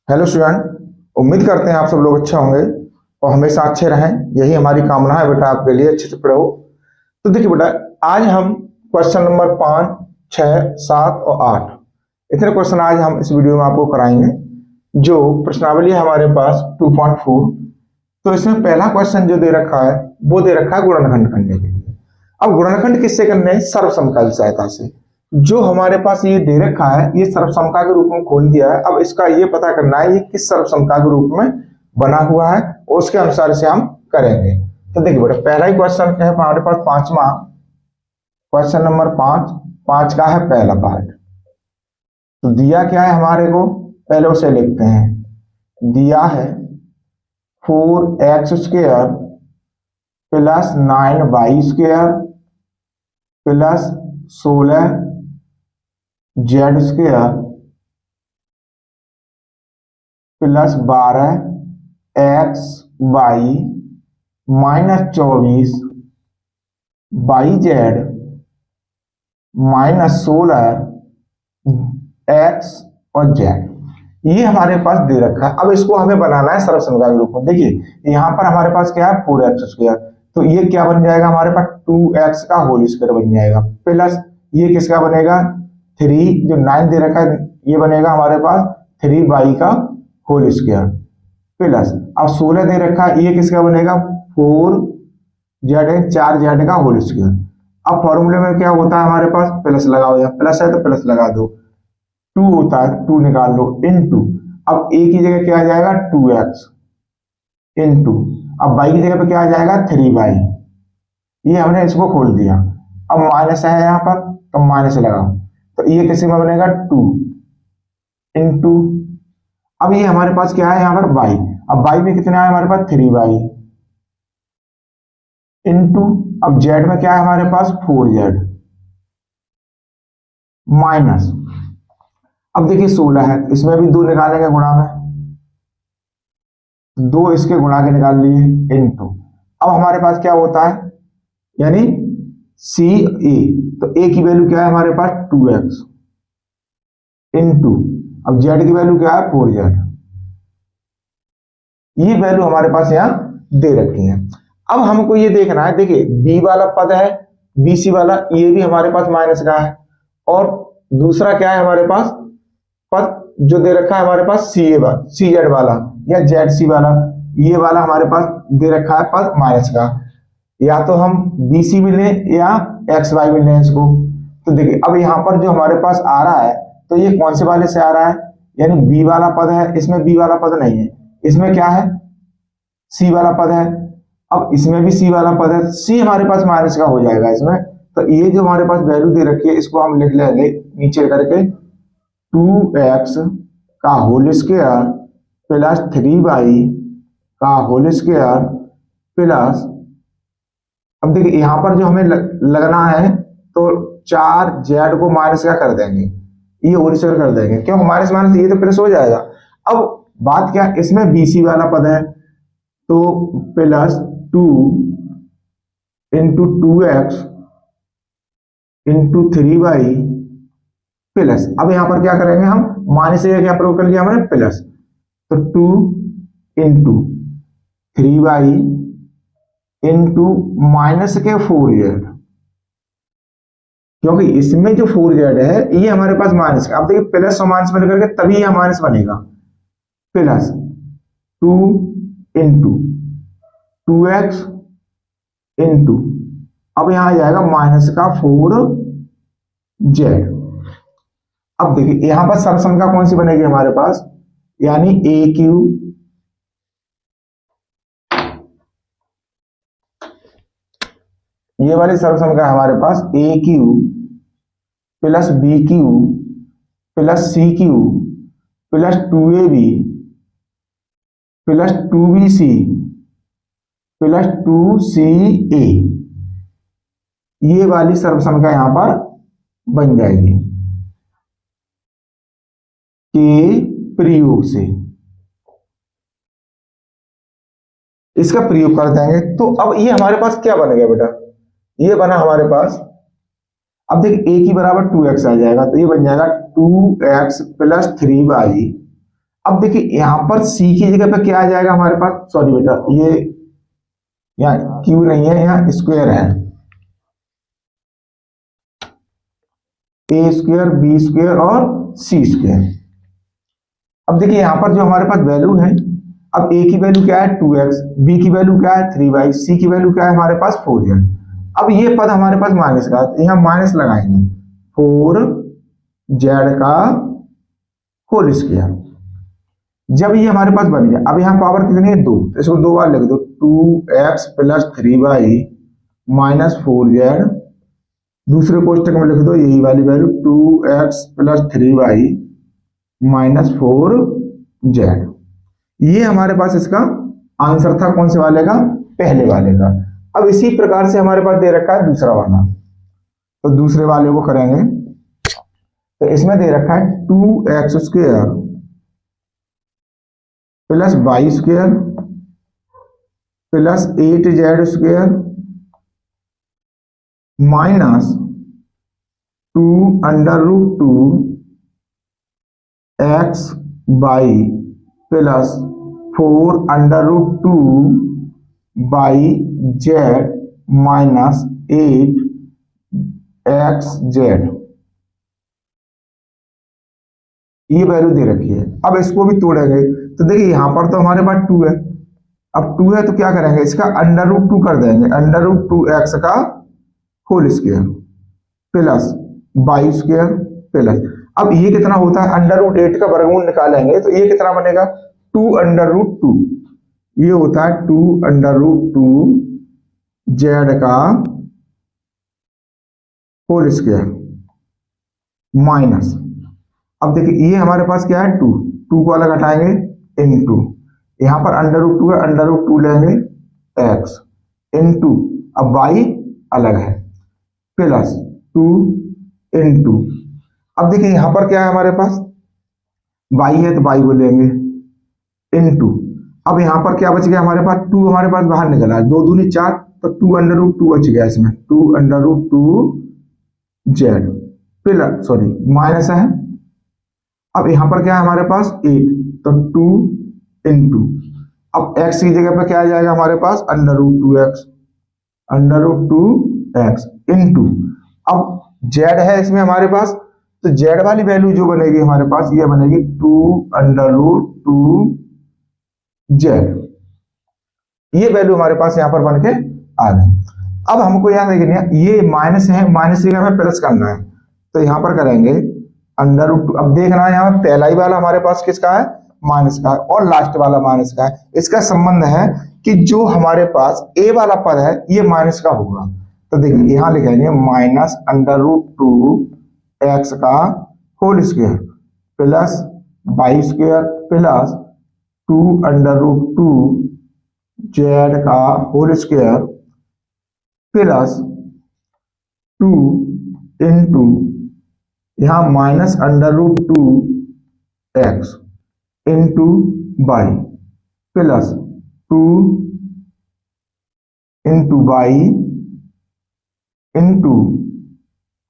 Hello student. उम्मीद करते हैं आप सब लोग अच्छे होंगे और हमेशा अच्छे रहें, यही हमारी कामना है बेटा। आपके लिए अच्छे से पढ़ो। तो देखिए बेटा, आज हम क्वेश्चन नंबर 5, 6, 7 और 8 इतने क्वेश्चन आज हम इस वीडियो में आपको कराएंगे। जो प्रश्नावली है हमारे पास 2.4। तो इसमें पहला क्वेश्चन जो दे रखा है वो दे रखा है गुणनखंड करने के लिए। अब गुणनखंड किससे करने हैं? सर्वसमता की सहायता से। जो हमारे पास ये दे रखा है ये सर्वसमता के रूप में खोल दिया है। अब इसका ये पता करना है ये किस सर्वसमता के रूप में बना हुआ है और उसके अनुसार से हम करेंगे। तो देखिए बेटा, पहला ही क्वेश्चन है हमारे पास पांचवा क्वेश्चन नंबर 5 का है पहला पार्ट। तो दिया क्या है हमारे को, पहले उसे लिखते हैं। दिया है 4x² plus 9y² plus 16z² plus 12xy minus 24yz minus 16x और z, ये हमारे पास दे रखा है। अब इसको हमें बनाना है सर्वसमता के रूप में। देखिए यहाँ पर हमारे पास क्या है 4x², तो ये क्या बन जाएगा हमारे पास 2x का होल स्क्वायर बन जाएगा, प्लस ये किसका बनेगा 3, जो 9 दे रखा है ये बनेगा हमारे पास 3y का होल स्क्वायर, प्लस अब 16 दे रखा है ये किसका बनेगा 4z का होल स्क्वायर। अब फॉर्मूले में क्या होता है हमारे पास प्लस लगाओ, या प्लस है तो प्लस लगा दो, 2 होता है 2 निकाल लो इनटू, अब a की जगह क्या आ जाएगा 2x इनटू, अब y की जगह पे क्या आ जाएगा 3y। ये हमने इसको खोल दिया। अब माइनस है यहाँ पर तो माइनस लगाओ, तो ये किसी में बनेगा 2 इनटू, अब ये हमारे पास क्या है यहाँ पर y, अब y में कितना है हमारे पास 3y इनटू, अब z में क्या है हमारे पास 4z माइनस, अब देखिए 16 है इसमें भी 2 निकालेंगे गुणा में, 2 इसके गुणा के निकाल लिए इनटू, अब हमारे पास क्या होता है यानी सी ए, तो a की वैल्यू क्या है हमारे पास 2x इनटू, अब z की वैल्यू क्या है 4z। ये वैल्यू हमारे पास यहाँ दे रखी है। अब हमको ये देखना है, देखिए b वाला पद है bc वाला, ये भी हमारे पास माइनस का है, और दूसरा क्या है हमारे पास पद जो दे रखा है हमारे पास cz वाला या zc वाला, ये वाला हमारे पास दे रखा है पद माइनस का। या तो हम bc भी लें या xy भी लें इसको। तो देखिए अब यहाँ पर जो हमारे पास आ रहा है तो ये कौन से वाले से आ रहा है, यानी b वाला पद है, इसमें b वाला पद नहीं है, इसमें क्या है c वाला पद है। अब इसमें भी c वाला पद है, c हमारे पास माइनस का हो जाएगा इसमें। तो ये जो हमारे पास वैल्यू दे रखी है इसको हम लिख लेंगे नीचे करके 2x का होल स्क्वायर प्लस 3y का होल स्क्वायर प्लस, अब देखिए यहाँ पर जो हमें लगना है तो 4z को माइनस का कर देंगे, ये होल स्क्वायर कर देंगे, क्यों माइनस माइनस ये तो प्लस हो जाएगा। अब बात क्या, इसमें bc वाला पद है तो plus 2 into 2x into 3y plus, अब यहां पर क्या करेंगे हम माइनस से क्या प्रयोग कर लिया हमने प्लस, तो 2 इंटू 3y इंटू माइनस के 4z, क्योंकि इसमें जो 4z है ये हमारे पास माइनस का। अब देखिए प्लस और माइनस मिल करके तभी यह माइनस बनेगा, प्लस 2 इंटू 2x इंटू, अब यहां आ जाएगा माइनस का 4z। अब देखिए यहां पर सर्वसमता कौन सी बनेगी हमारे पास, यानी AQ ये वाली सर्वसमता हमारे पास AQ plus BQ plus CQ plus 2AB plus 2BC plus 2CA, ये वाली सर्वसमता यहां पर बन जाएगी के प्रयोग से। इसका प्रयोग कर देंगे तो अब ये हमारे पास क्या बन गया बेटा, ये बना हमारे पास, अब देखिए a की बराबर 2x आ जाएगा, तो ये बन जाएगा 2x प्लस 3y। अब देखिए यहां पर c की जगह पे क्या आ जाएगा हमारे पास, सॉरी बेटा ये यहाँ q नहीं है, यहाँ स्क्वायर है, a स्क्वायर बी स्क्वायर और c स्क्वायर। अब देखिए यहां पर जो हमारे पास वैल्यू है, अब a की वैल्यू क्या है 2x, b की वैल्यू क्या है 3y, c की वैल्यू क्या है हमारे पास 4z। अब ये पद हमारे पास माइनस का, तो यहाँ माइनस लगाएंगे 4z का होल स्क्वायर। जब ये हमारे पास बन गया, अब यहाँ पावर कितनी है 2, तो इसको 2 बार लिख दो, 2x plus 3y minus 4z। दूसरे कोष्टक में लिख दो यही वाली value 2x plus 3y minus 4z। ये हमारे पास इसका आंसर था, कौन से वाले का, पहले वाले का। अब इसी प्रकार से हमारे पास दे रखा है दूसरा वाला, तो दूसरे वाले को करेंगे। तो इसमें दे रखा है 2x square plus y square plus 8z square minus 2 under root 2 x y plus 4 under root 2 y z minus 8 xz। ये वैल्यू दे रखी है। अब इसको भी तोड़ेंगे, तो देखिए यहां पर तो हमारे पास 2 है, अब 2 है तो क्या करेंगे, इसका अंडर रूट 2 कर देंगे, अंडर रूट 2x का whole square plus y square plus, अब ये कितना होता है, अंडर रूट 8 का वर्गमूल निकालेंगे तो ये कितना बनेगा 2 अंडर रूट 2, ये होता है 2 अंडर रूट 2 z का होल स्क्वायर माइनस, अब देखिए ये हमारे पास क्या है 2 को अलग हटाएंगे इनटू, यहां पर अंडर रूट 2 है, अंडर रूट 2 लेंगे x इनटू, अब y अलग है प्लस 2 इनटू, अब देखिए यहां पर क्या है हमारे पास y है तो y को लेंगे इनटू, अब यहां पर क्या बच गया हमारे पास 2 हमारे पास बाहर निकला है, 2 दूनी 4, तो 2 अंडर रूट 2 बच गया इसमें, 2 under root 2 z plus sorry minus है, अब यहां पर क्या है हमारे पास 8, तो 2 इनटू, अब x की जगह पर क्या आ जाएगा हमारे पास under root 2x, under root 2x into, अब z है इसमें हमारे पास, तो z वाली वैल्यू जो बनेगी हमारे पास ये बनेगी 2 अंडर रूट 2z। ये वैल्यू हमारे पास यहां पर बन के आ गई। अब हमको यहां देखिए ये माइनस है, माइनस की जगह में प्लस करना है, तो यहां पर करेंगे अंडर रूट 2, अब देखना है यहाँ पहला ही वाला हमारे पास किसका है माइनस का है, और लास्ट वाला माइनस का है। इसका संबंध है कि जो हमारे पास a वाला पद है ये माइनस का होगा, तो देखिए यहां लिखेंगे माइनस अंडर रूट 2 x का whole square plus y square plus 2 under root 2 z का होल स्क्वायर प्लस 2 इनटू, यहां minus under root 2 x into y plus 2 into y into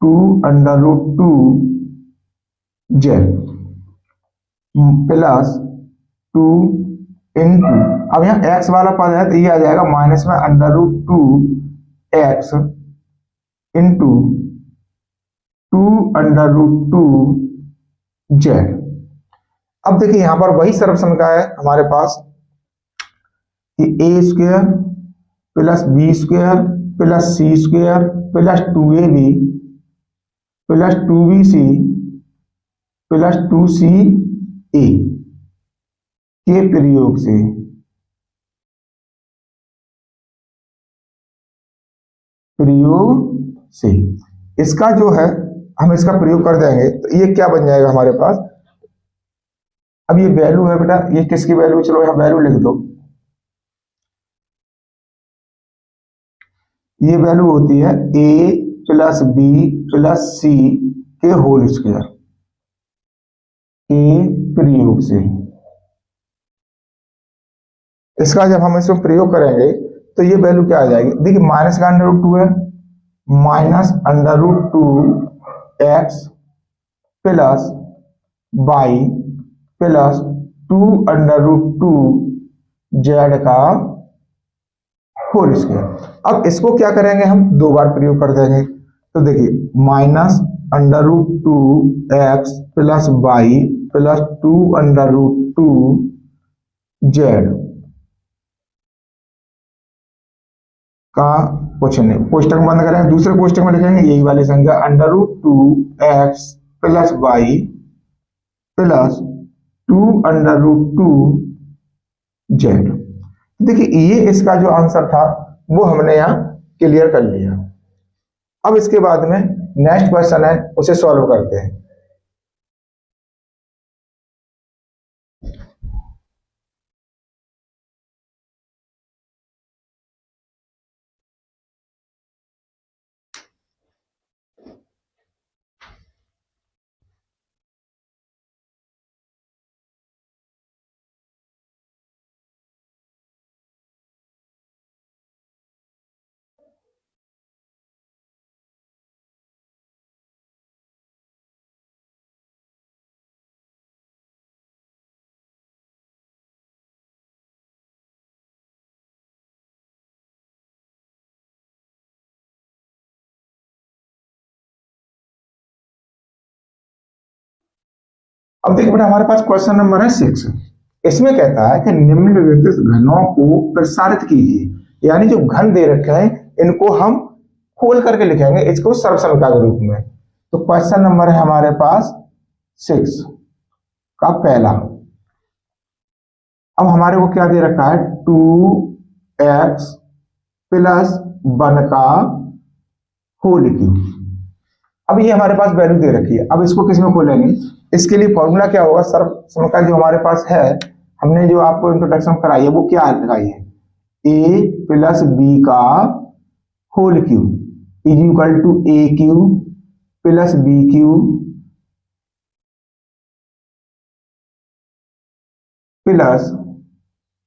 2 under root 2 z plus 2 into, अब यहाँ x वाला पद है तो ये आ जाएगा माइनस में under root 2 x into 2 under root 2 z। अब देखिए यहां पर वही सर्वसमीकरण है हमारे पास कि a square plus b square plus c square plus 2ab plus 2bc plus 2ca के प्रयोग से इसका जो है हम इसका प्रयोग कर देंगे तो ये क्या बन जाएगा हमारे पास, अब ये वैल्यू है बेटा, ये किसकी वैल्यू, चलो यहां वैल्यू लिख दो, ये वैल्यू होती है a प्लस बी प्लस सी के होल स्क्वायर के प्रयोग से। इसका जब हम इसमें प्रयोग करेंगे तो ये वैल्यू क्या आ जाएगी, देखिए माइनस का अंडर रूट 2 है, minus under root 2 x plus y plus 2√2z का होल स्क्वायर। अब इसको क्या करेंगे, हम दो बार प्रयोग कर देंगे। तो देखिए -√2x plus y plus 2√2z का कुछ नहीं, कोष्टक बंद करेंगे, दूसरे कोष्टक में लिखेंगे यही वाली संख्या √2x plus y plus 2√2z। देखिए ये इसका जो आंसर था वो हमने यहाँ क्लियर कर लिया। अब इसके बाद में नेक्स्ट क्वेश्चन है, उसे सॉल्व करते हैं। अब देखिए बेटा हमारे पास क्वेश्चन नंबर है 6। इसमें कहता है कि निम्नलिखित घनों को प्रसारित कीजिए, यानी जो घन दे रखे हैं इनको हम खोल करके लिखेंगे इसको सर्वसमिका के रूप में। तो क्वेश्चन नंबर है हमारे पास 6 का पहला। अब हमारे को क्या दे रखा है, 2x प्लस 1 का होल क्यूब। अब ये हमारे पास वैल्यू दे रखी है, अब इसको किस में खोलेंगे, इसके लिए फॉर्मूला क्या होगा, सर्वसमिका जो हमारे पास है, हमने जो आपको इंट्रोडक्शन कराई है वो क्या लगाई है, a प्लस b का whole cube is equal to a cube plus b cube plus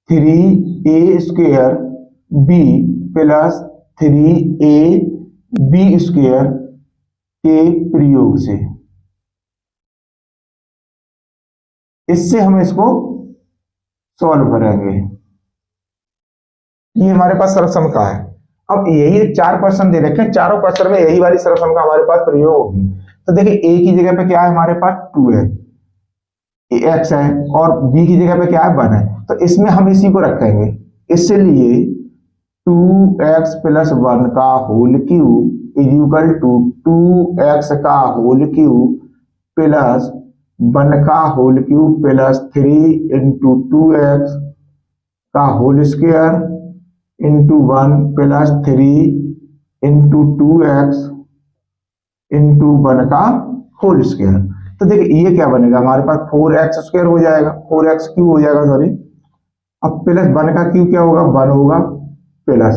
3a square b plus 3ab square के प्रयोग से। इससे हम इसको सॉल्व करेंगे। ये हमारे पास सर्वसमिका है। अब यही 4% दे रखे हैं, चारों क्वेश्चन में यही वाली सर्वसमिका हमारे पास प्रयोग होगी। तो देखिए a की जगह पे क्या है हमारे पास 2 है, x है, और b की जगह पे क्या है 1 है। तो इसमें हम इसी को रखेंगे, इसलिए 2x प्लस 1 का whole cube is equal to 2x का होल क्यूब प्लस 1 का whole cube plus 3 into 2x का whole square into 1 plus 3 into 2x into 1 का होल स्क्वायर। तो देखिए ये क्या बनेगा हमारे पास 4x स्क्वायर हो जाएगा, 4x क्यूब हो जाएगा सॉरी। अब प्लस 1 का क्यूब क्या होगा, 1 होगा प्लस,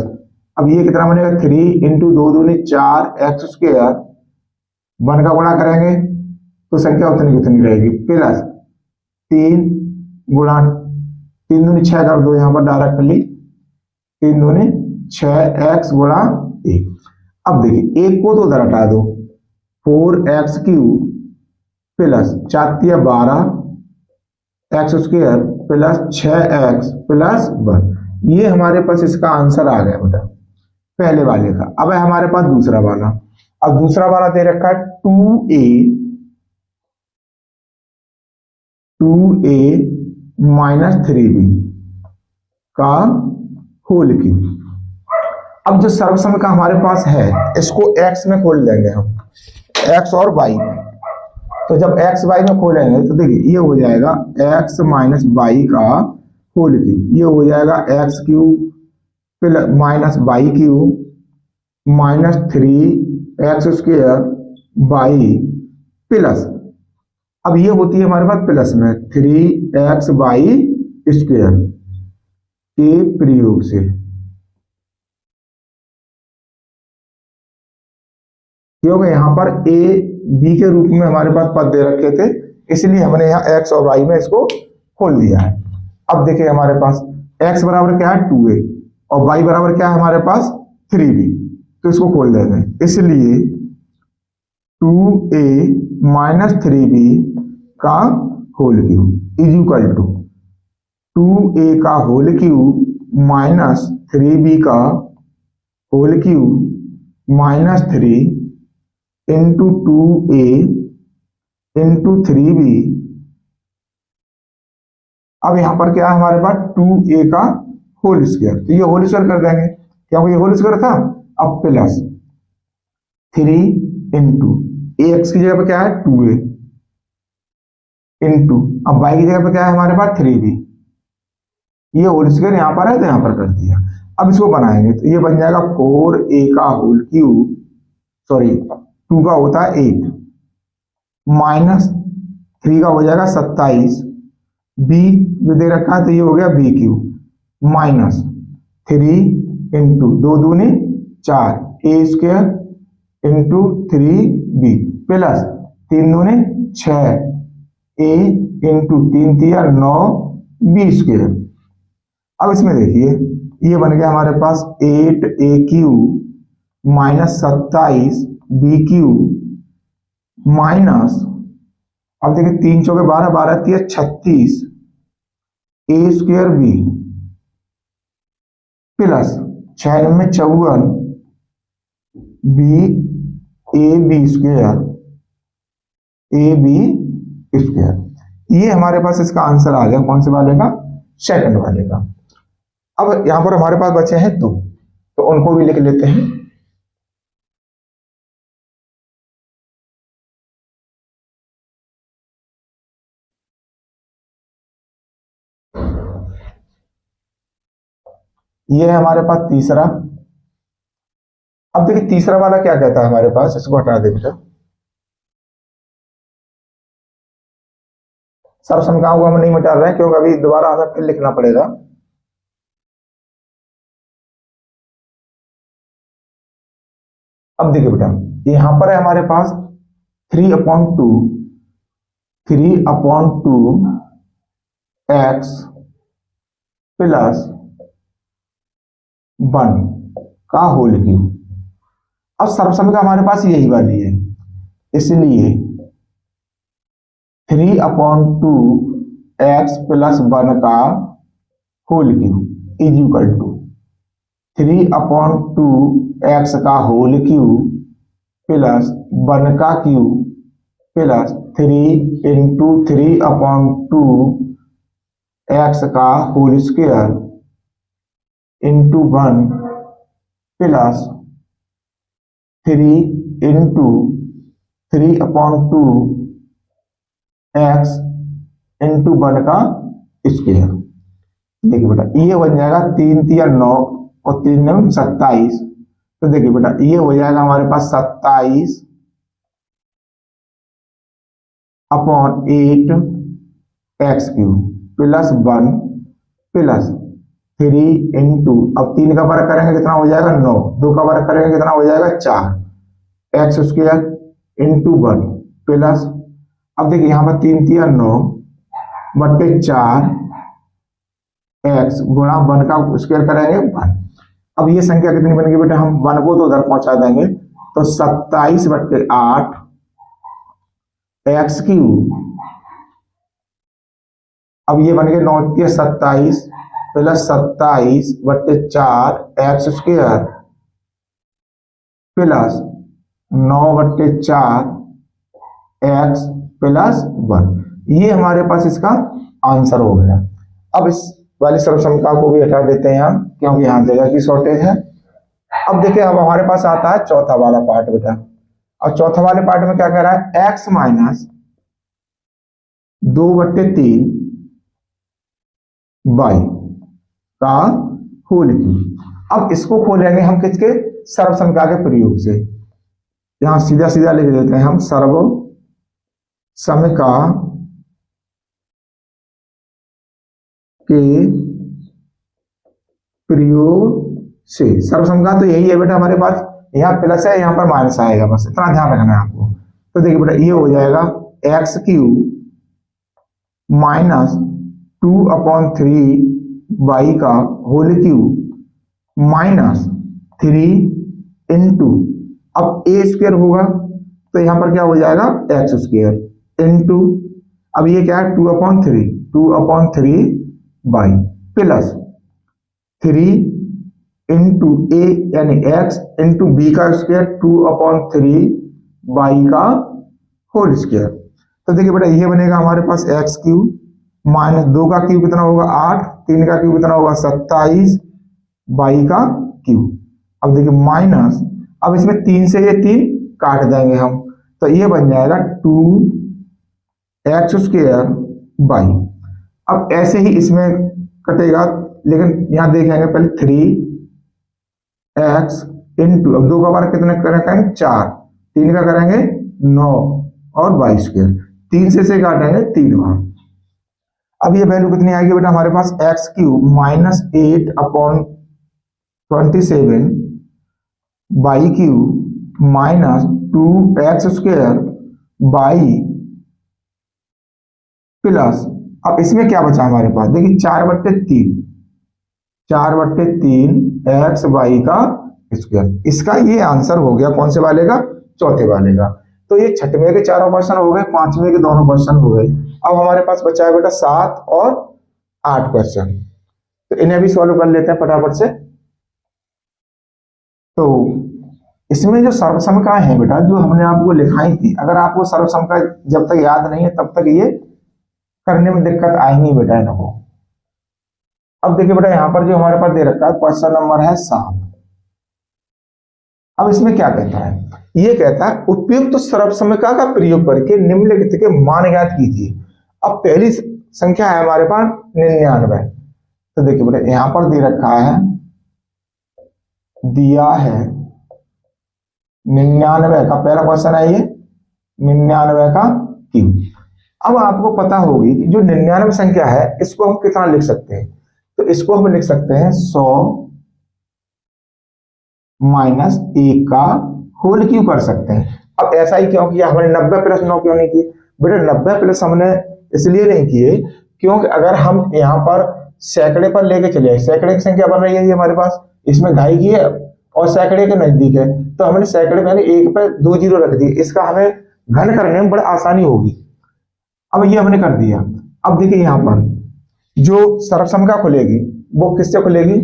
अब ये कितना बनेगा 3 इंटू 2 दूनी 4x स्क्वायर, 1 का गुणा करेंगे तो संख्या उतनी कितनी रहेगी, प्लस 3 गुणा 3 दूनी 6 कर दो यहाँ पर डायरेक्टली, 3 दूनी 6x गुणा 1। अब देखिए एक को तो उधर हटा दो, 4x cube plus 4 12 x square plus 6x plus 1। ये हमारे पास इसका आंसर आ गया बेटा पहले वाले का। अब है हमारे पास दूसरा वाला। अब दूसरा वाला दे रखा है 2a माइनस 3b का होल क्यूब। अब जो सर्वसमिका हमारे पास है इसको x में खोल लेंगे हम, x और y में। तो जब x y में खोलेंगे तो देखिए ये हो जाएगा x माइनस वाई का होल क्यूब, ये हो जाएगा x cube plus minus y cube minus 3x square y plus, अब ये होती है हमारे पास प्लस में 3x वाई स्क्वायर के प्रयोग से, क्योंकि यहाँ पर a b के रूप में हमारे पास पद दे रखे थे, इसलिए हमने यहाँ x और y में इसको खोल दिया है। अब देखिए हमारे पास x बराबर क्या है 2a और y बराबर क्या है हमारे पास 3b, तो इसको खोल देंगे, इसलिए 2a माइनस 3b का whole cube is equal to 2a का होल क्यूब माइनस 3b का whole cube minus 3 into 2a into 3b। अब यहां पर क्या है हमारे पास 2a का होल स्क्वायर, तो ये होल स्क्वायर कर देंगे क्योंकि ये होल स्क्वायर था। अब प्लस 3 इंटू एक्स की जगह पर क्या है 2a इंटू, अब वाई की जगह पर क्या है हमारे पास 3b। ये होल स्क्वायर यहां पर है तो यहां पर कर दिया। अब इसको बनाएंगे तो ये बन जाएगा 4a का होल क्यूब, सॉरी 2 का होता है 8 माइनस 3 का हो जाएगा 27, b जो दे रखा है तो ये हो गया b क्यूब माइनस 3 इंटू 2 दूनी 4 a square into 3b plus 3 दूनी 6 a इंटू 3 तिया 9 b स्क्वायर। अब इसमें देखिए ये बन गया हमारे पास 8a cube minus 27 b cube minus, अब देखिए 3 चौके 12 12 तिया 36 a स्क्वायर b प्लस 6 में 54 b a b square a b square. ये हमारे पास इसका आंसर आ गया कौन से वाले का, सेकंड वाले का। अब यहां पर हमारे पास बचे हैं 2, तो उनको भी लिख लेते हैं। ये है हमारे पास तीसरा। अब देखिए तीसरा वाला क्या कहता है हमारे पास, इसको हटा दे बेटा। सर्व समकाओं को हम नहीं मिटा रहे हैं क्योंकि अभी दोबारा हमें फिर लिखना पड़ेगा। अब देखिए बेटा यहां पर है हमारे पास 3/2 x प्लस 1 का होल क्यूब। अब सर्वसम का हमारे पास यही वाली है, इसलिए 3/2 x प्लस 1 का whole cube is equal to 3/2 x का होल क्यूब प्लस 1 का क्यूब प्लस 3 इंटू 3/2 x का whole square into 1 plus 3 into 3/2 x into 1 का स्क्वायर। देखिए बेटा ये बन जाएगा 3 तिया 9 और 3 9 27, तो देखिए बेटा ये हो जाएगा हमारे पास 27 upon 8 x cube plus 1 plus 3 into, अब 3 का वर्ग करेंगे कितना हो जाएगा 9, 2 का वर्ग करेंगे कितना हो जाएगा 4 एक्स स्क्वायर इंटू 1 प्लस, अब देखिए यहां पर 3 तिया 9 बट्टे 4 एक्स गुणा 1 का स्क्वायर करेंगे 1। अब ये संख्या कितनी बनेगी बेटा, हम 1 को तो उधर पहुंचा देंगे तो 27 बट्टे 8 एक्स क्यूब, अब ये बन गए 9 तिया 27 प्लस 27 बट्टे 4 एक्स स्क्वायर प्लस 9 बट्टे 4 एक्स प्लस 1। ये हमारे पास इसका आंसर हो गया। अब इस वाली सर्वसमता को भी हटा देते हैं हम क्योंकि यहां जगह की शॉर्टेज है। अब देखिए अब हमारे पास आता है चौथा वाला पार्ट बेटा। और चौथा वाले पार्ट में क्या कह रहा है, एक्स माइनस 2/3 बाई का होल क्यूब। अब इसको खोलेंगे हम किसके, सर्वसमता के प्रयोग से। यहां सीधा सीधा लिख देते हैं हम सर्व समका के प्रयोग से। सर्वसमता तो यही है बेटा हमारे पास, यहाँ प्लस है यहाँ पर माइनस आएगा, बस इतना ध्यान रखना है आपको। तो देखिए बेटा ये हो जाएगा एक्स क्यूब माइनस 2/3 वाई का होल क्यूब माइनस 3 इंटू, अब ए स्क्वायर होगा तो यहां पर क्या हो जाएगा एक्स स्क्वायर इंटू, अब ये क्या है 2/3 वाई प्लस 3 इंटू ए यानी एक्स इंटू बी का स्क्वायर 2/3 वाई का होल स्क्वायर। तो देखिए बेटा ये बनेगा हमारे पास एक्स क्यूब माइनस 2 का क्यूब कितना होगा 8, 3 का क्यूब कितना होगा 27 वाई का क्यूब। अब देखिए माइनस, अब इसमें 3 से ये 3 काट देंगे हम, तो ये बन जाएगा 2x² वाई। अब ऐसे ही इसमें कटेगा, लेकिन यहां देखेंगे पहले 3x इंटू, अब 2 का बार कितने करेंगे 4, 3 का करेंगे 9 और वाई स्क्वायर, 3 से काटेंगे 3 बार। अब ये वैल्यू कितनी आएगी बेटा हमारे पास x cube minus 8/27 y cube minus 2x² y plus, अब इसमें क्या बचा हमारे पास देखिए 4/3 एक्स वाई का स्क्वायर। इसका ये आंसर हो गया कौन से वाले का, चौथे वाले का। तो ये छठवें के चारों क्वेश्चन हो गए, पांचवें के दोनों क्वेश्चन हो गए। अब हमारे पास बचा है बेटा 7 और 8 क्वेश्चन, तो इन्हें भी सॉल्व कर लेते हैं फटाफट से। तो इसमें जो सर्वसमका है बेटा जो हमने आपको लिखाई थी, अगर आपको सर्वसमका जब तक याद नहीं है तब तक ये करने में दिक्कत आएगी बेटा इनको। अब देखिए बेटा यहां पर जो हमारे पास दे रखा है क्वेश्चन नंबर है 7। अब इसमें क्या कहता है, ये कहता है उपयुक्त सर्वसमका का प्रयोग करके निम्नलिखित के मान ज्ञात कीजिए। अब पहली संख्या है हमारे पास 99। तो देखिए बेटा यहां पर दे रखा है, दिया है 99 का पहला क्वेश्चन है ये 99 का क्यूब। अब आपको पता होगी कि जो 99 संख्या है इसको हम कितना लिख सकते हैं, तो इसको हम लिख सकते हैं 100 माइनस 1 का होल क्यूब कर सकते हैं। अब ऐसा ही क्यों किया हमने 90 प्लस 9 क्यों नहीं किए बेटा, 90 प्लस हमने इसलिए नहीं किए क्योंकि अगर हम यहाँ पर सैकड़े पर लेके चले, सैकड़े की संख्या बन रही है ये हमारे पास, इसमें ढाई की है और सैकड़े के नजदीक है, तो हमने सैकड़े में 1 पे 2 जीरो रख दिए, इसका हमें घन करने में बड़ा आसानी होगी। अब ये हमने कर दिया। अब देखिए यहाँ पर जो सर्वसमका खुलेगी वो किससे खुलेगी,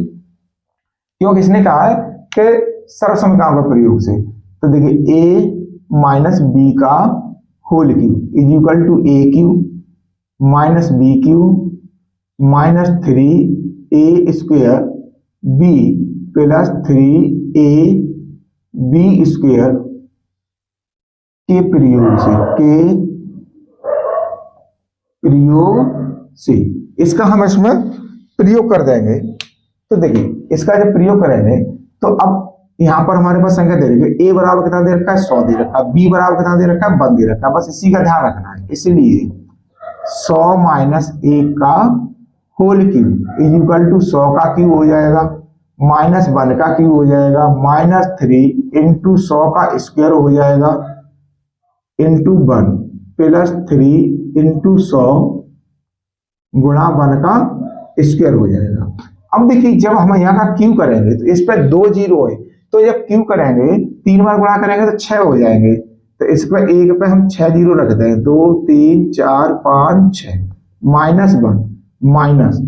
क्योंकि इसने कहा है कि सर्वसमकाओं के प्रयोग से। तो देखिए a माइनस बी का whole cube is equal to a cube minus b cube minus 3a² b plus 3ab² के प्रयोग से इसका हम इसमें प्रयोग कर देंगे। तो देखिए इसका जब प्रयोग करेंगे तो अब यहां पर हमारे पास संख्या दे रखी है, a बराबर कितना दे रखा है 100 दे रखा है, b बराबर कितना दे रखा है 1 दे रखा है, बस इसी का ध्यान रखना है। इसलिए 100 माइनस 1 का whole cube is equal to 100 का क्यूब हो जाएगा माइनस 1 का क्यूब हो जाएगा माइनस 3 इंटू 100 का स्क्वायर हो जाएगा इंटू 1 प्लस 3 इंटू 100 गुणा 1 का स्क्वायर हो जाएगा। अब देखिए जब हम यहाँ का क्यू करेंगे तो इस पर 2 जीरो है, तो जब क्यू करेंगे 3 बार गुणा करेंगे तो 6 हो जाएंगे, तो इस पर 1 पे हम 6 जीरो रख दें 2 3 4 5 6 माइनस 1 माइनस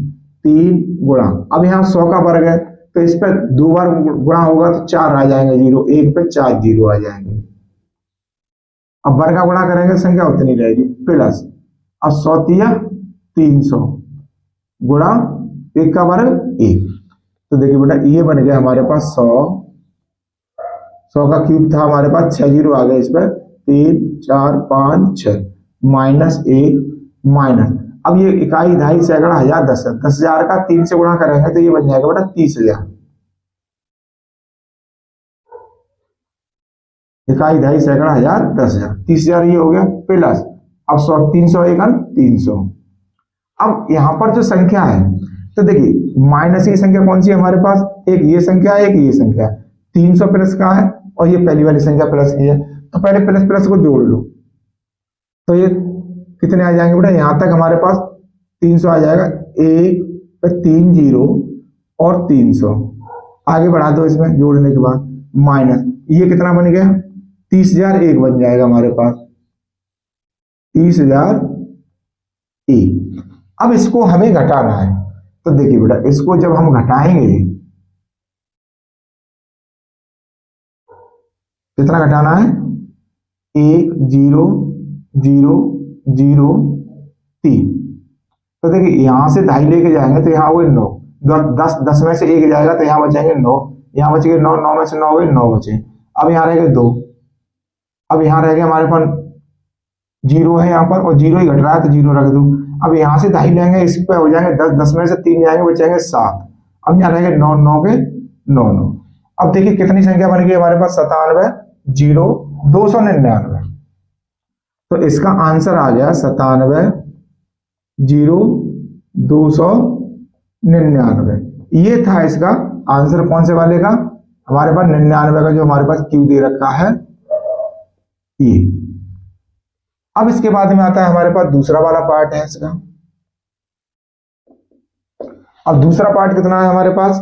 3 गुणा, अब यहाँ 100 का वर्ग है तो इस पर 2 बार गुणा होगा तो 4 आ जाएंगे जीरो, 1 पे 4 जीरो आ जाएंगे। अब वर्ग का गुणा करेंगे संख्या उतनी रहेगी प्लस, अब 100 तिया 300 गुणा 1 का वर्ग 1। तो देखिए बेटा ये बन गया हमारे पास 100 का क्यूब था हमारे पास 6 जीरो आ गए इस पर 3 4 5 6 माइनस 1 माइनस, अब ये इकाई ढाई सैकड़ा हजार 10,000 का 3 से गुणा करेंगे तो ये बन जाएगा बेटा 30,000, इकाई ढाई सैकड़ा हजार 10,000 30,000 ये हो गया प्लस, अब 100 300 1 300। अब यहां पर जो संख्या है तो देखिए माइनस की संख्या कौन सी है हमारे पास, एक ये संख्या एक ये संख्या, 300 प्लस का है और ये पहली वाली संख्या प्लस की है, तो पहले प्लस प्लस को जोड़ लो तो ये कितने आ जाएंगे बेटा, यहां तक हमारे पास 300 आ जाएगा, 1 पे 3 जीरो और 300 आगे बढ़ा दो इसमें जोड़ने के बाद माइनस, ये कितना बन गया 30,001 बन जाएगा हमारे पास 30,001। अब इसको हमें घटाना है, तो देखिए बेटा, इसको जब हम घटाएंगे, कितना घटाना है, 1 0 0 0 3। तो देखिए यहां से 2.5 लेके जाएंगे तो यहाँ हुए 9, 10 में से 1 जाएगा तो यहाँ बचेंगे 9, यहाँ बचेंगे 9, 9 में से 9 हुए 9 बचे। अब यहाँ रह गए 2, अब यहाँ रह गए हमारे पास 0 है यहाँ पर, और 0 ही घट रहा है तो 0 रख दो। अब यहाँ से 2.5 लेंगे, इस पे हो जाएंगे 10, 10 में से 3 जाएंगे, बचेंगे 7। अब यहाँ रहेंगे 9, 9 के 9 9। अब देखिए कितनी संख्या बन गई हमारे पास, 97 0 299। तो इसका आंसर आ गया 97 0 299। ये था इसका आंसर, कौन से वाले का, हमारे पास 99 का जो हमारे पास क्यू दे रखा है ये। अब इसके बाद में आता है हमारे पास दूसरा वाला पार्ट है इसका। अब दूसरा पार्ट कितना है हमारे पास,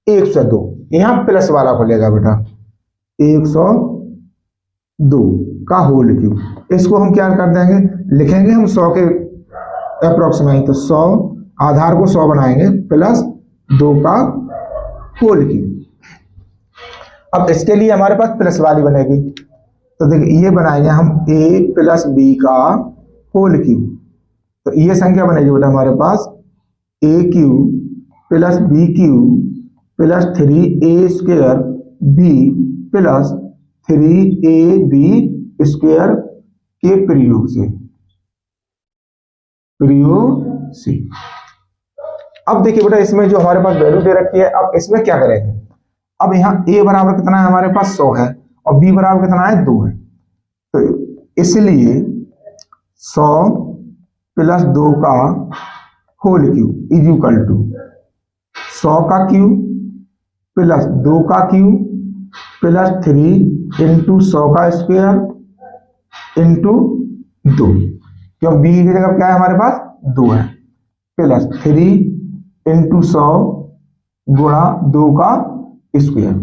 102। यहां प्लस वाला खुलेगा बेटा, 102 का होल क्यूब। इसको हम क्या कर देंगे, लिखेंगे हम 100 के अप्रोक्सीमेट, तो 100 आधार को 100 बनाएंगे प्लस 2 का होल क्यूब। अब इसके लिए हमारे पास प्लस वाली बनेगी, तो देखिए ये बनाएंगे हम a प्लस बी का होल क्यूब। तो ये संख्या बनेगी बेटा हमारे पास a cube plus b cube plus 3a square b plus 3ab square के प्रयोग से। अब देखिए बेटा, इसमें जो हमारे पास वैल्यू दे रखी है, अब इसमें क्या करेंगे, अब यहाँ a बराबर कितना है हमारे पास 100 है, और b बराबर कितना है 2 है। तो इसलिए 100 प्लस 2 का whole cube is equal to 100 का क्यूब प्लस 2 का क्यूब प्लस 3 इंटू 100 का स्क्वायर इंटू 2, क्यों b की जगह क्या है हमारे पास 2 है, प्लस 3 इंटू 100 गुणा 2 का स्क्वायर।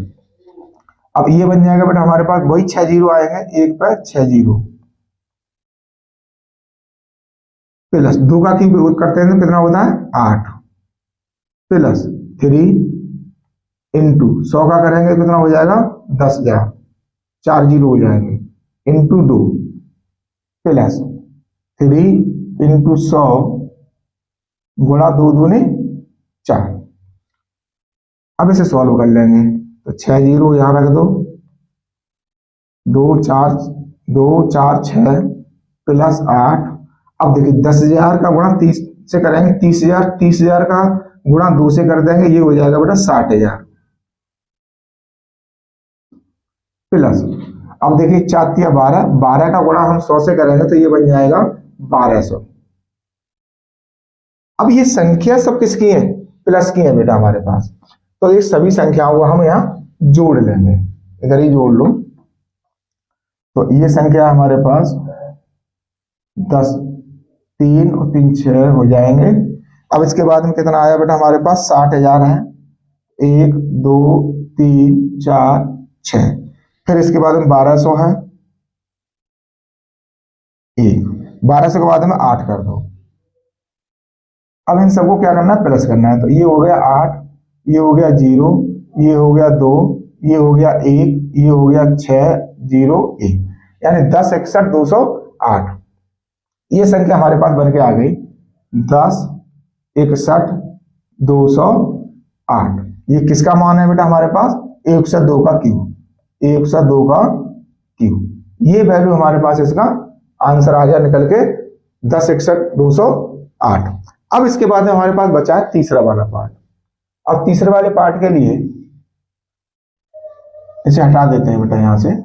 अब ये बन जाएगा बेटा हमारे पास वही 6 जीरो आएंगे, एक पर 6 जीरो प्लस 2 का क्यूब करते हैं तो कितना होता है 8 प्लस 3 इंटू 100 का करेंगे तो कितना हो जाएगा 10,000, 4 जीरो हो जाएंगे, इंटू 2 प्लस 3 इंटू 100 गुणा 2 दूनी 4। अब इसे सॉल्व कर लेंगे, तो 6 जीरो यहां रख दो, 2 4 6 प्लस 8। अब देखिए 10,000 का गुणा 30 से करेंगे 30,000, 30,000 का गुणा 2 से कर देंगे, ये हो जाएगा बेटा 60,000 प्लस। अब देखिए 4 या 12, 12 का गुणा हम 100 से करेंगे तो ये बन जाएगा 1200। अब ये संख्या सब किसकी है, प्लस की है बेटा हमारे पास, तो ये सभी संख्याओं को हम यहाँ जोड़ लेंगे, इधर ही जोड़ लो। तो ये संख्या हमारे पास 10, 3 और 3 6 हो जाएंगे। अब इसके बाद में कितना आया बेटा हमारे पास 60,000 है, 1 2 3 4 6, फिर इसके बाद में 1200 है, 1 1200 के बाद में 8 कर दो। अब इन सबको क्या करना है, प्लस करना है, तो ये हो गया 8, ये हो गया 0, ये हो गया 2, ये हो गया 1, ये हो गया 6 0 1, यानी 10 61 208। ये संख्या हमारे पास बन के आ गई 10 61 208। ये किसका मान है बेटा हमारे पास, 102 का क्यूब, 102 का क्यूब। ये वैल्यू हमारे पास इसका आंसर आ गया निकल के 10 61 208। अब इसके बाद में हमारे पास बचा है तीसरा वाला पार्ट। अब तीसरे वाले पार्ट के लिए इसे हटा देते हैं बेटा यहां से,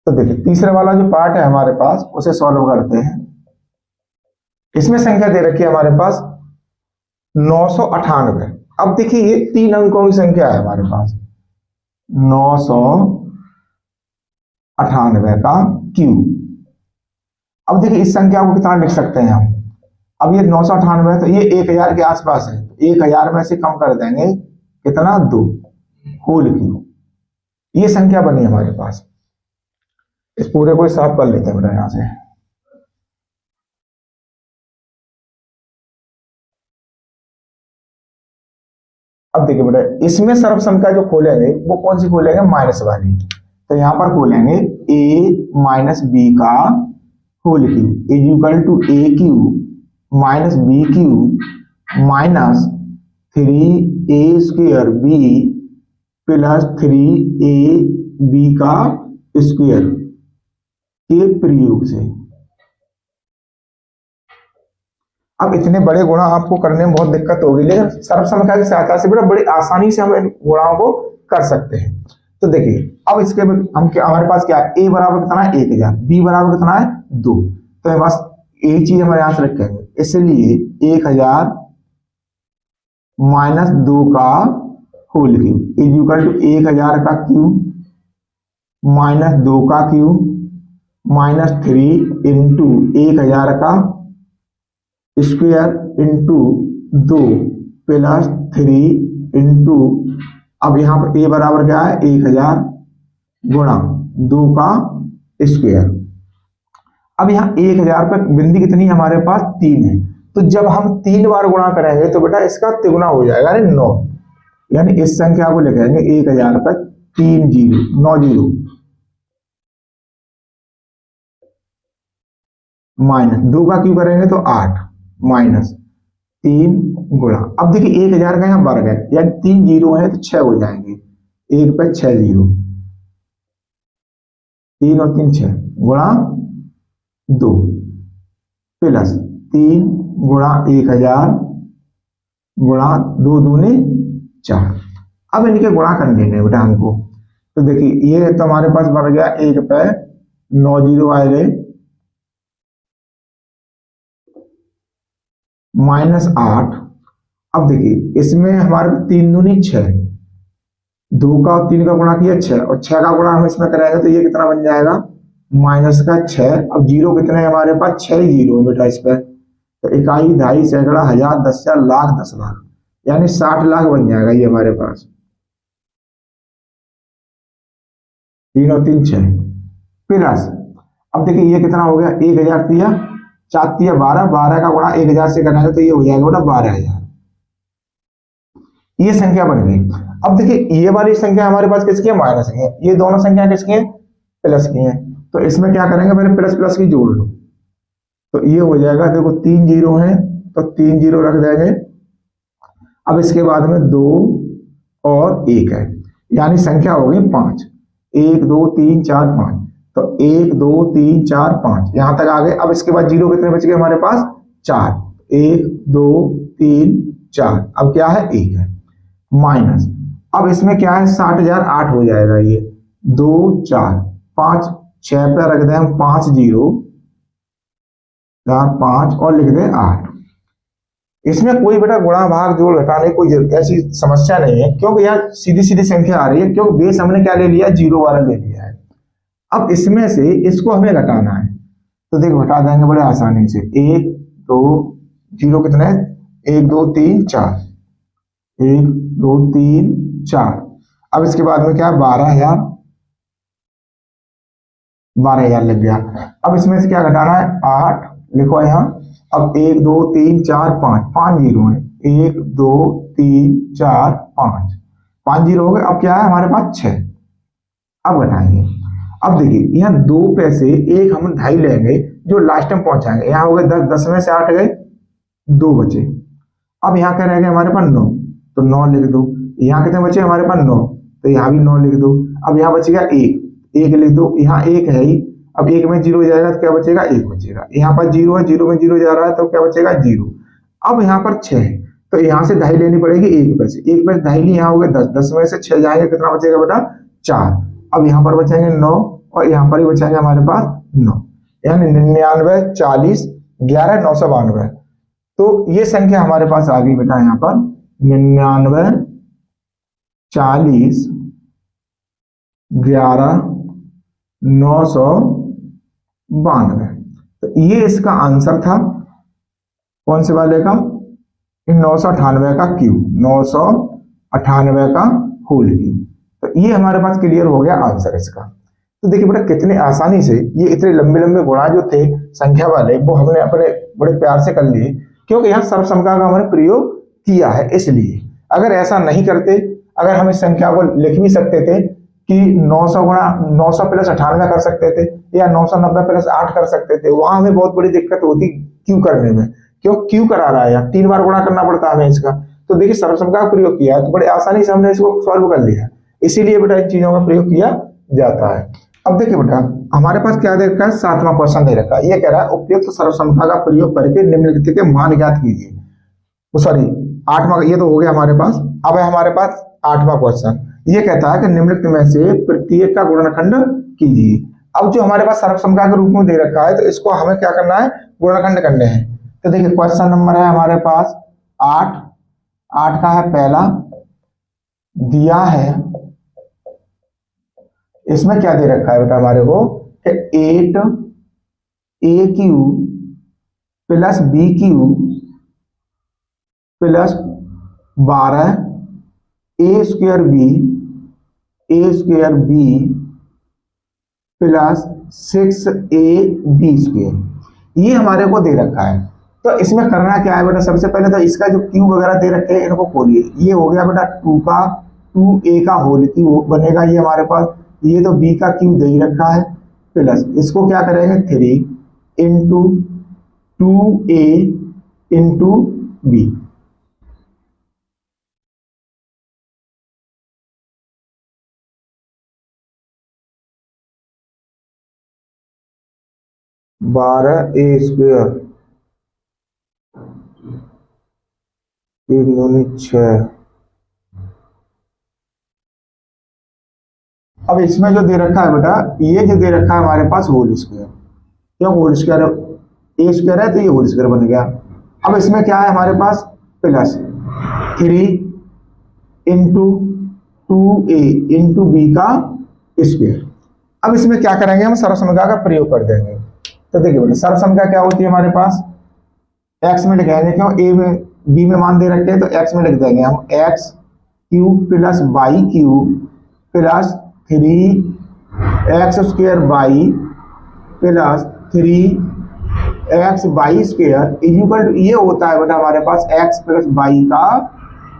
तो देखिए तीसरे वाला जो पार्ट है हमारे पास उसे सॉल्व करते हैं। इसमें संख्या दे रखी है हमारे पास 998। अब देखिए ये 3 अंकों की संख्या है हमारे पास, 998 का क्यूब। अब देखिए इस संख्या को कितना लिख सकते हैं हम, अब ये 998 है तो ये 1000 के आसपास है, 1000 में से कम कर देंगे कितना 2 होल क्यूब। ये संख्या बनी हमारे पास। इस पूरे को साफ कर लेते हैं बेटा यहां से। अब देखिए बेटा, इसमें सर्व संख्या जो खोलेंगे वो कौन सी खोलेंगे, माइनस वाली। तो यहां पर खोलेंगे a माइनस बी का whole cube is equal to a cube minus b cube minus 3a square b plus 3a b का स्क्वायर के प्रयोग से। अब इतने बड़े गुणा आपको करने में बहुत दिक्कत होगी, लेकिन सर्व संख्या की सहायता से बड़ा बड़ी आसानी से हम इन गुणाओं को कर सकते हैं। तो देखिए अब इसके हम क्या, हमारे पास क्या है, a बराबर कितना है 1000, b बराबर कितना है 2। तो हमारे पास एक चीज हमारे यहां से रखेंगे, इसलिए 1000 माइनस 2 का whole cube is equal to 1000 का क्यूब माइनस 2 का क्यूब माइनस 3 इंटू 1000 का स्क्वायर इंटू 2 प्लस 3 इंटू, अब यहां पर a बराबर क्या है 1000 गुणा 2 का स्क्वायर। अब यहाँ 1000 पर बिंदी कितनी है हमारे पास 3 है, तो जब हम 3 बार गुणा करेंगे तो बेटा इसका तिगुना हो जाएगा, यानी 9। यानी इस संख्या को लिखेंगे 1000 पर 3 जीरो 9 जीरो माइनस 2 का क्यों करेंगे तो 8 माइनस 3 गुणा, अब देखिए 1000 का यहाँ वर्ग है, यानी 3 जीरो है तो 6 हो जाएंगे, 1 पे 6 जीरो, 3 और 3 6 गुणा 2 प्लस 3 गुणा 1000 गुणा 2 दूने 4। अब इनके गुणा करने हैं बेटा हमको। तो देखिए ये तो हमारे पास बढ़ गया, 1 पे 9 जीरो आए गए माइनस 8। अब देखिए इसमें हमारे 3 दूनी 6, 2 का और 3 का गुणा किया 6 और 6 का गुणा हम इसमें करेंगे तो ये कितना बन जाएगा माइनस का 6। अब जीरो कितने हैं हमारे पास 6 जीरो है बेटा इस पर, तो इकाई दहाई सैकड़ा हजार 10,000 लाख 10 लाख, यानी 60 लाख बन जाएगा ये हमारे पास। 3 और 3 6 प्लस, अब देखिए ये कितना हो गया 1000 दिया 4 दिया 12, 12 का गुणा 1000 से करना है तो ये हो जाएगा बेटा 12000। ये संख्या बन गई। अब देखिए ये वाली संख्या हमारे पास किसकी है, माइनस की है, ये दोनों संख्या किसकी है, प्लस की है। तो इसमें क्या करेंगे, पहले प्लस प्लस की जोड़ लो, तो ये हो जाएगा, देखो 3 जीरो है तो 3 जीरो रख देंगे। अब इसके बाद में 2 और 1 है, यानी संख्या हो गई 5, 1 2 3 4 5, तो 1 2 3 4 5 यहां तक आ गए। अब इसके बाद जीरो कितने बच गए हमारे पास 4, 1 2 3 4, अब क्या है 1 है माइनस, अब इसमें क्या है 60,008 हो जाएगा, ये 2 4 5 6 पे रख दें हम 5 जीरो 4 5 और लिख दें 8। इसमें कोई बेटा गुणा भाग जोड़ घटाने कोई ऐसी समस्या नहीं है, क्योंकि यार सीधी सीधी संख्या आ रही है, क्योंकि बेस हमने क्या ले लिया, जीरो वाला ले लिया है। अब इसमें से इसको हमें घटाना है, तो देखो घटा देंगे बड़े आसानी से, 1 2 जीरो कितने 1 2 3 4, 1 2 3 4। अब इसके बाद में क्या 12,000 लग गया। अब इसमें से क्या घटाना है 8 लिखो यहाँ। अब 1 2 3 4 5, 5 जीरो है, 1 2 3 4 5 जीरो हो गए। अब क्या है हमारे पास 6। अब घटाएंगे, अब देखिए यहाँ 2 पैसे एक हम ढाई लेंगे जो लास्ट में पहुंचाएंगे, यहाँ हो गए 10, 10 में से 8 गए 2 बचे। अब यहाँ क्या रह गया हमारे पास 9, तो 9 लिख दो। यहाँ कितने बचे हमारे पास 9, तो यहाँ भी 9 लिख दो। अब यहाँ बचेगा 1 लिख दो, यहाँ 1 है ही, अब 1 में 0 जाएगा तो क्या बचेगा 1 बचेगा। यहाँ पर 0 है, 0 में 0 जा रहा है तो क्या बचेगा 0। अब यहाँ पर 6 है तो यहाँ से दहाई लेनी पड़ेगी 1 पैसे, 1 पैसे दहाई ली, यहाँ हो गए 10, 10 में से 6 जाएंगे कितना बचेगा बेटा 4। अब यहाँ पर बचेंगे 9 और यहाँ पर ही बचेंगे हमारे पास 9, यानी 99 40 11 992। तो ये संख्या हमारे पास आ गई बेटा यहाँ पर 99 40 11 992। तो ये इसका आंसर था कौन से वाले का, 998 का क्यूब, 998 का होल क्यूब। तो तो ये हमारे पास क्लियर हो गया आंसर इसका। तो देखिए बेटा कितने आसानी से ये इतने लंबे लंबे गुणा जो थे संख्या वाले वो हमने अपने बड़े प्यार से कर लिए, क्योंकि यहाँ सर्वसमता का हमने प्रयोग किया है इसलिए। अगर ऐसा नहीं करते, अगर हम इस संख्या को लिख भी सकते थे कि 900 गुणा 900 प्लस 98 कर सकते थे या 990 प्लस 8 कर सकते थे, वहां हमें बहुत बड़ी दिक्कत होती क्यों करने में, क्यों क्यों करा रहा है यार, 3 बार गुणा करना पड़ता है हमें इसका। तो देखिए सर्वसमता का प्रयोग किया है तो बड़े आसानी से हमने इसको सॉल्व कर लिया, इसीलिए बेटा इन चीजों का प्रयोग किया जाता है। अब देखिए बेटा हमारे पास क्या दे रखा है, 7वां क्वेश्चन दे रखा है। ये कह रहा है उपयुक्त सर्वसमता का प्रयोग करके निम्नलिखित के मान ज्ञात कीजिए। सॉरी 8वां, ये तो हो गया हमारे पास। अब है हमारे पास 8वां क्वेश्चन, ये कहता है कि निम्नलिखित में से प्रत्येक का गुणनखंड कीजिए। अब जो हमारे पास सर्वसमता के रूप में दे रखा है तो इसको हमें क्या करना है, गुणनखंड करने हैं। तो देखिए क्वेश्चन नंबर है हमारे पास 8, 8 का है पहला दिया है, इसमें क्या दे रखा है बेटा हमारे को कि 8 AQ plus BQ plus 12 A square B plus 6AB square, ये हमारे को दे रखा है। तो इसमें करना क्या है बेटा, सबसे पहले तो इसका जो क्यूब वगैरह दे रखे हैं इनको खोलिए। ये हो गया बेटा 2A का होल क्यूब बनेगा ये हमारे पास, ये तो B का क्यूब दे ही रखा है, प्लस इसको क्या करेंगे 3 इंटू 2A इंटू B। बारह A स्क्वायर 3 दूनी 6। अब इसमें जो दे रखा है बेटा, ये जो दे रखा है हमारे पास होल स्क्वायर, क्यों होल स्क्वायर A स्क्वायर है तो ये होल स्क्वायर बन गया। अब इसमें क्या है हमारे पास plus 3 into 2A into B का स्क्वायर। अब इसमें क्या करेंगे, हम सर्वसमता का प्रयोग कर देंगे। तो देखिए बेटा सर्वसमता क्या होती है हमारे पास, x में लिखेंगे, क्यों A में B में मान दे रखे हैं तो x में लिख देंगे हम, x cube plus y cube plus 3x square y plus 3x y square equal to, ये होता है बेटा हमारे पास x प्लस वाई का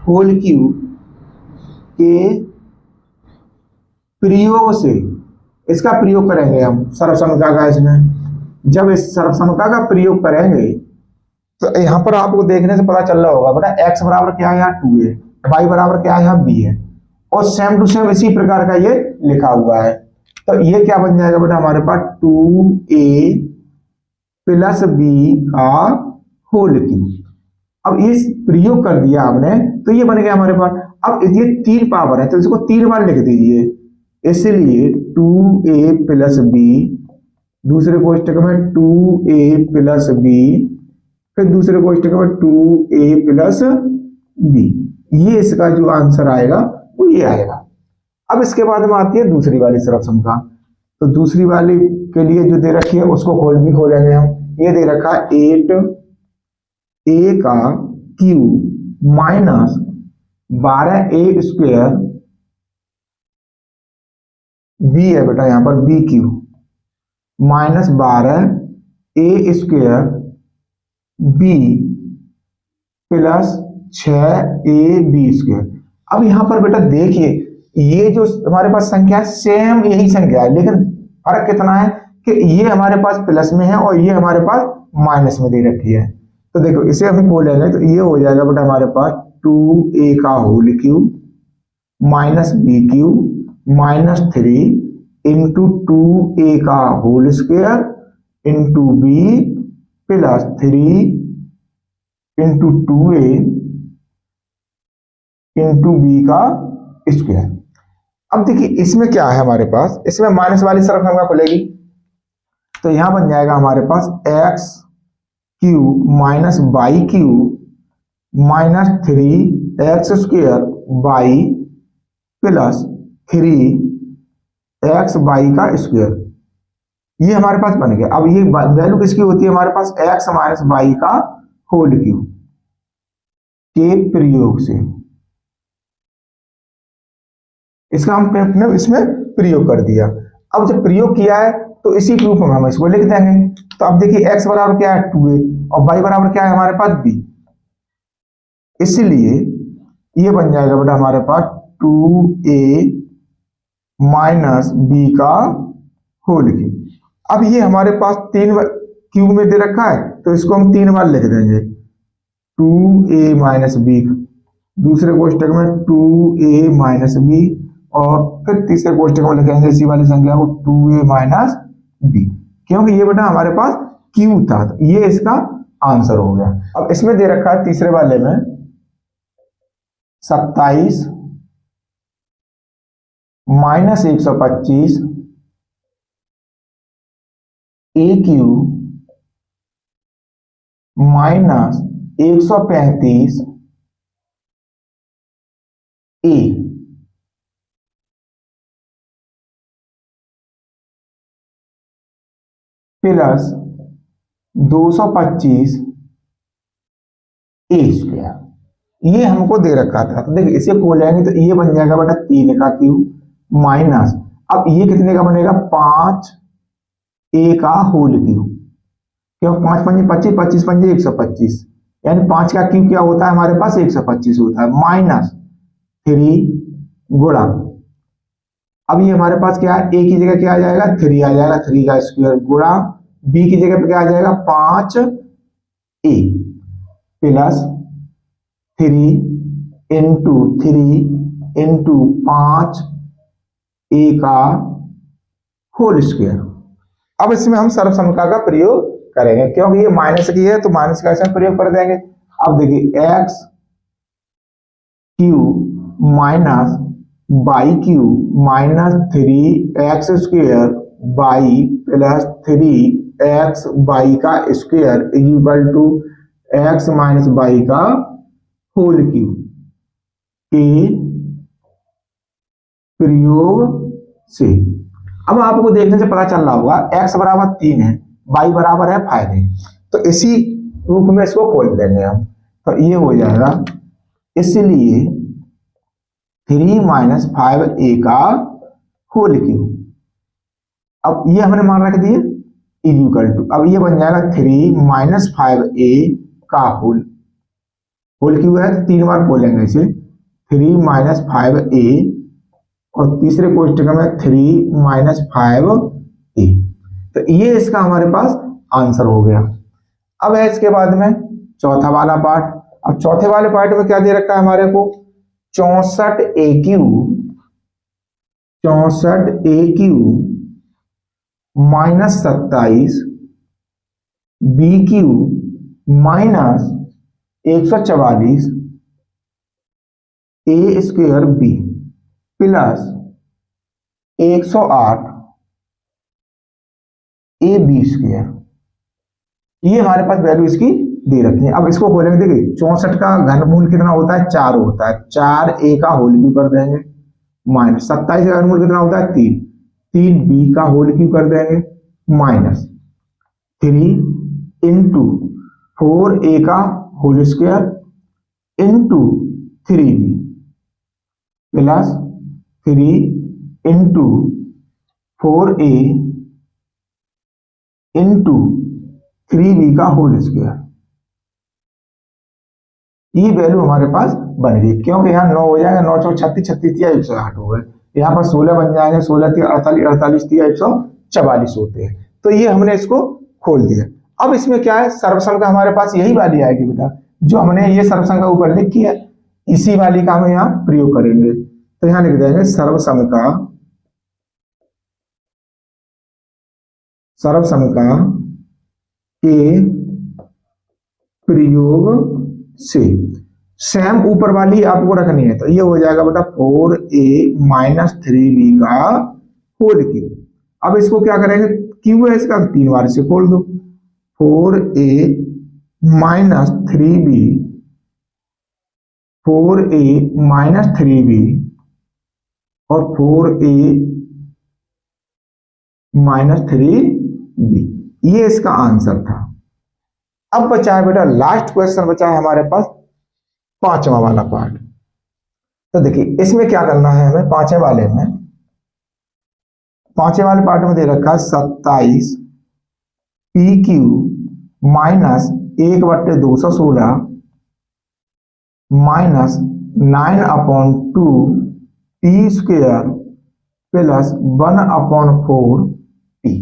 होल क्यूब के प्रयोग से, इसका प्रयोग करेंगे हम सर्वसमता का। इसमें जब इस सर्वसमता का प्रयोग करेंगे तो यहाँ पर आपको देखने से पता चल रहा होगा बेटा x बराबर क्या है यहाँ 2 है, y बराबर क्या है यहाँ b है, और सेम टू सेम इसी प्रकार का ये लिखा हुआ है। तो ये क्या बन जाएगा बेटा हमारे पास 2A प्लस B का होल क्यूब। अब ये प्रयोग कर दिया हमने तो ये बन गया हमारे पास। अब ये 3 पावर है तो इसको 3 बार लिख दीजिए, इसलिए 2A प्लस B, दूसरे कोष्टक में 2A प्लस B, फिर दूसरे कोष्टक में 2A प्लस B। ये इसका जो आंसर आएगा वो ये आएगा। अब इसके बाद में आती है दूसरी वाली सर्वसमता। तो दूसरी वाली के लिए जो दे रखी है उसको खोलेंगे हम। ये दे रखा 8A का cube minus 12A square, B है बेटा यहाँ पर B cube minus 12A square B plus 6AB square. अब यहाँ पर बेटा देखिए ये जो हमारे पास संख्या है सेम यही संख्या है, लेकिन फर्क कितना है कि ये हमारे पास प्लस में है और ये हमारे पास माइनस में दे रखी है। तो देखो इसे हम खोलेंगे तो ये हो जाएगा बेटा हमारे पास 2A का whole cube minus B cube minus 3 into 2A का whole square into B plus 3 into 2A into B का स्क्वायर। अब देखिए इसमें क्या है हमारे पास, इसमें माइनस वाली सर्वसमता खुलेगी तो यहां बन जाएगा हमारे पास x cube minus y cube minus 3x square y plus 3x y का स्क्वायर। ये हमारे पास बन गया। अब ये वैल्यू किसकी होती है हमारे पास, x माइनस वाई का होल क्यूब के प्रयोग से, इसका हमने इसमें प्रयोग कर दिया। अब जब प्रयोग किया है तो इसी रूप में हम इसको लिख देंगे। तो अब देखिए x बराबर क्या है 2a और y बराबर क्या है हमारे पास b, इसलिए ये बन जाएगा बेटा हमारे पास 2a माइनस बी का होल क्यूब। अब ये हमारे पास 3 क्यूब में दे रखा है तो इसको हम 3 बार लिख देंगे 2a माइनस बी, दूसरे कोष्टक में 2a माइनस बी और फिर तीसरे कोष्टक में लिखेंगे इसी वाली संख्या को 2a माइनस बी, क्योंकि ये बेटा हमारे पास क्यूब था। तो ये इसका आंसर हो गया। अब इसमें दे रखा है तीसरे वाले में 27 माइनस 125 ए क्यूब माइनस 135 ए प्लस 225 ए स्क्वायर, ये हमको दे रखा था। तो देखिए इसे खोलेंगे तो ये बन जाएगा बेटा 3 का क्यूब माइनस, अब ये कितने का बनेगा 5 ए का होल क्यूब, क्यों 5 पंजे 25, 25 पंजे 125, यानी 5 का क्यूब क्या होता है हमारे पास 125 होता है, माइनस 3 गुणा, अब ये हमारे पास क्या है ए की जगह क्या आ जाएगा 3 आ जाएगा, 3 का स्क्वायर गुणा बी की जगह पे क्या आ जाएगा 5 ए प्लस 3 इंटू 3 इंटू 5 ए का होल स्क्वायर। अब इसमें हम सर्वसमता का प्रयोग करेंगे, क्योंकि ये माइनस की है तो माइनस का इसमें प्रयोग कर देंगे। अब देखिए x cube minus y cube minus 3x square y plus 3x y का square is equal to x minus y का होल क्यूब के प्रयोग से। अब आपको देखने से पता चल रहा होगा x बराबर 3 है, y बराबर है 5 है, तो इसी रूप में इसको खोल देंगे हम। तो ये हो जाएगा इसलिए 3 माइनस 5a का होल क्यूब, अब ये हमने मान रख दिए इज इक्वल टू, अब ये बन जाएगा 3 माइनस 5a का होल क्यूब है तो 3 बार बोलेंगे इसे 3 माइनस 5a और तीसरे कोष्टक में 3 माइनस 5a, तो ये इसका हमारे पास आंसर हो गया। अब है इसके बाद में चौथा वाला पार्ट। अब चौथे वाले पार्ट में क्या दे रखा है हमारे को 64 a cube minus 27 b cube minus 144 a square b plus 108 a b square, ये हमारे पास वैल्यू इसकी दे रखी है। अब इसको खोलेंगे, देखिए 64 का घनमूल कितना होता है 4 होता है, 4 ए का होल क्यूब कर देंगे माइनस 27 का घनमूल कितना होता है 3, 3 बी का होल क्यूब कर देंगे माइनस 3 इंटू 4 ए का whole square into 3 b plus 3 into 4 a into 3 b का होल स्क्वायर। ये वैल्यू हमारे पास बन गई, क्योंकि यहाँ 9 हो जाएगा, 9 चौक 36, 36 या 108 हो गए, यहाँ पर 16 बन जाएंगे, 16 3 48, 48 3 144 होते हैं। तो ये हमने इसको खोल दिया। अब इसमें क्या है सर्वसम का हमारे पास यही वाली आएगी बेटा, जो हमने ये सर्वसम का ऊपर लिख किया इसी वाली का हम यहाँ प्रयोग करेंगे। तो यहाँ लिख देंगे सर्वसम का के प्रयोग से सेम ऊपर वाली आपको रखनी है, तो ये हो जाएगा बेटा 4a माइनस 3b का होल क्यूब। अब इसको क्या करेंगे क्यूब है इसका 3 बार से खोल दो, 4a minus 3b 4a minus 3b और 4a माइनस 3b, ये इसका आंसर था। अब बचा है बेटा लास्ट क्वेश्चन, बचा है हमारे पास 5वां वाला पार्ट। तो देखिए इसमें क्या करना है हमें, पांचवें वाले पार्ट में दे रखा है 27 P Q minus 1/216 minus 9/2 T square plus 1/4 T.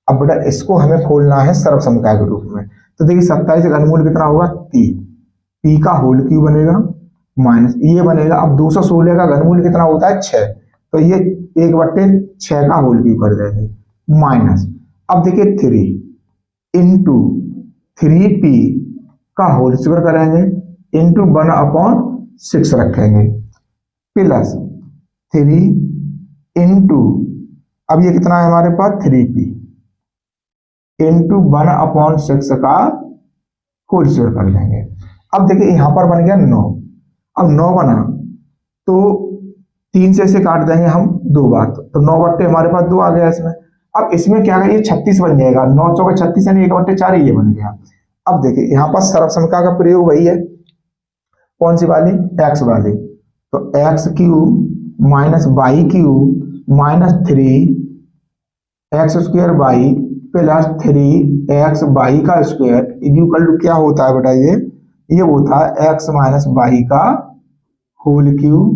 अब बेटा इसको हमें खोलना है सर्वसमकाय के रूप में। तो देखिए 27 का घनमूल कितना होगा 3, पी का होल क्यू बनेगा माइनस ये बनेगा। अब 216 का घनमूल कितना होता है 6, तो ये 1/6 का होल क्यू कर देंगे माइनस। अब देखिए 3 इंटू 3p का होल स्क्वायर करेंगे इंटू 1/6 रखेंगे प्लस 3 इंटू, अब ये कितना है हमारे पास 3p इंटू 1/6 का होल स्क्वायर कर लेंगे। अब देखिए यहां पर बन गया 9। अब 9 बना तो 3 से इसे काट देंगे हम 2 बार, तो 9/, हमारे पास 2 आ गया इसमें। अब इसमें क्या है, ये 36 बन जाएगा, 9 चौके 36 यानी 1/4 ये बन गया। अब देखिए यहाँ पर सर्वसमका का प्रयोग वही है, कौन सी वाली, एक्स वाली। तो x cube minus y cube minus 3x square y plus 3x y का स्क्वायर इक्वल टू क्या होता है बेटा, ये होता है x माइनस वाई का होल क्यूब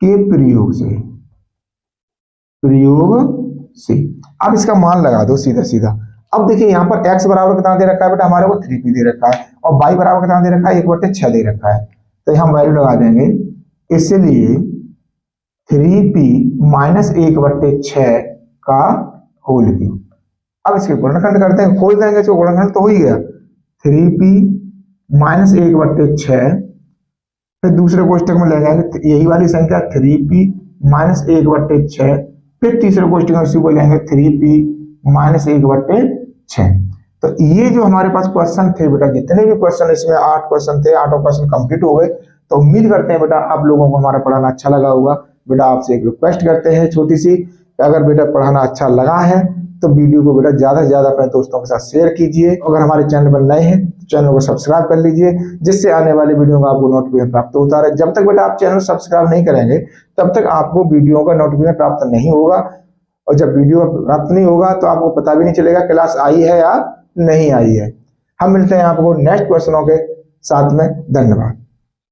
के प्रयोग से। अब इसका मान लगा दो सीधा सीधा। अब देखिए यहाँ पर x बराबर कितना दे रखा है बेटा, हमारे को 3p दे रखा है, और y बराबर कितना दे रखा है 1/6 दे रखा है। तो हम वैल्यू लगा देंगे, इसलिए 3p माइनस 1/6 का होल क्यूब। अब इसके गुणनखंड करते हैं, खोल देंगे इसको, गुणनखंड तो हो ही गया 3p माइनस 1/6, फिर दूसरे कोष्टक में ले जाएंगे यही वाली संख्या 3p माइनस 1/6, फिर तीसरे कोष्टक में उसी को लेंगे 3p माइनस 1/6। तो ये जो हमारे पास क्वेश्चन थे बेटा, जितने भी क्वेश्चन इसमें 8 क्वेश्चन थे, 8 क्वेश्चन कंप्लीट हो गए। तो उम्मीद करते हैं बेटा आप लोगों को हमारा पढ़ाना अच्छा लगा होगा। बेटा आपसे एक रिक्वेस्ट करते हैं छोटी सी, अगर बेटा पढ़ाना अच्छा लगा है तो वीडियो को बेटा ज्यादा से ज्यादा अपने दोस्तों के साथ शेयर कीजिए। अगर हमारे चैनल पर नए हैं तो चैनल को सब्सक्राइब कर लीजिए, जिससे आने वाली वीडियो का आपको नोटिफिकेशन प्राप्त होता रहे। जब तक बेटा आप चैनल सब्सक्राइब नहीं करेंगे तब तक आपको वीडियो का नोटिफिकेशन प्राप्त नहीं होगा, और जब वीडियो प्राप्त नहीं होगा तो आपको पता भी नहीं चलेगा क्लास आई है या नहीं आई है। हम मिलते हैं आपको नेक्स्ट क्वेश्चनों के साथ में। धन्यवाद।